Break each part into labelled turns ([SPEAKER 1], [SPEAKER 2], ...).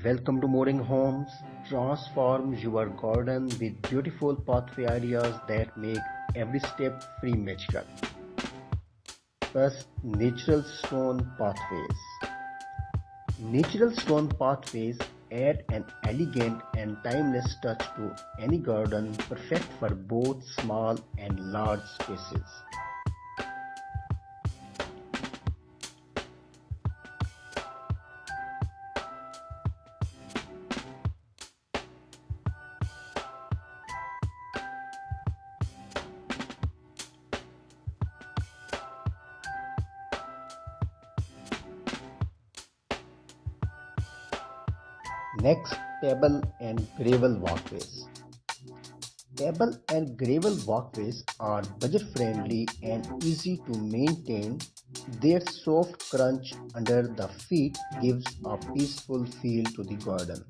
[SPEAKER 1] Welcome to Mooring Homes. Transform your garden with beautiful pathway ideas that make every step free magical. First, natural stone pathways. Natural stone pathways add an elegant and timeless touch to any garden, perfect for both small and large spaces. Next, pebble and gravel walkways. Pebble and gravel walkways are budget friendly and easy to maintain. Their soft crunch under the feet gives a peaceful feel to the garden.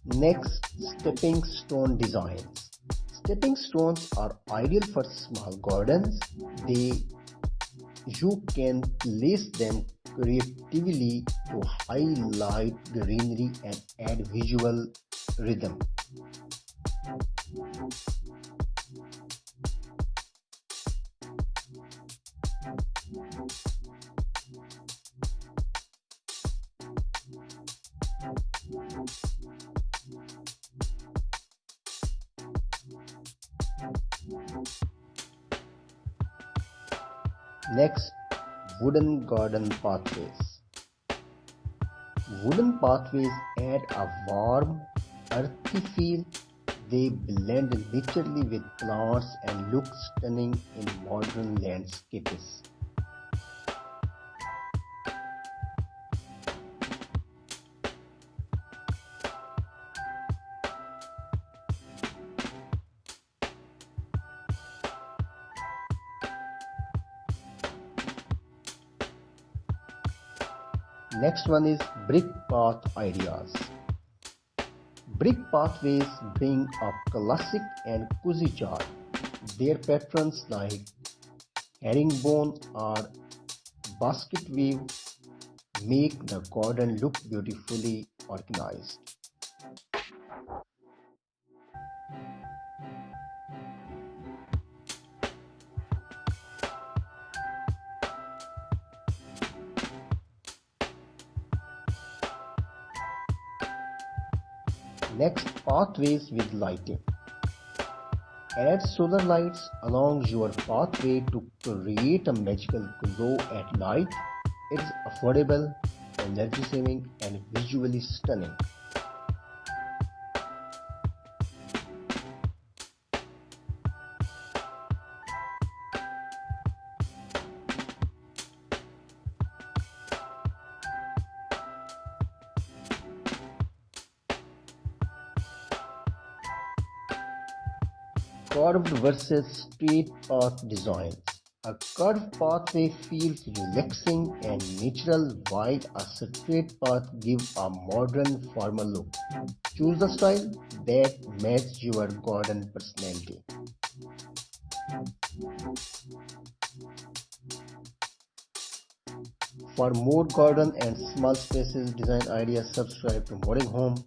[SPEAKER 1] Next, stepping stone designs. Stepping stones are ideal for small gardens. You can place them creatively to highlight greenery and add visual rhythm. Next, wooden garden pathways. Wooden pathways add a warm, earthy feel. They blend naturally with plants and look stunning in modern landscapes. Next one is brick path ideas. Brick pathways bring a classic and cozy charm. Their patterns like herringbone or basket weave make the garden look beautifully organized. Next, pathways with lighting. Add solar lights along your pathway to create a magical glow at night. It is affordable, energy saving, and visually stunning. Curved versus straight path designs. A curved pathway feels relaxing and natural, while a straight path gives a modern formal look. Choose the style that matches your garden personality. For more garden and small spaces design ideas, subscribe to Mooring Home.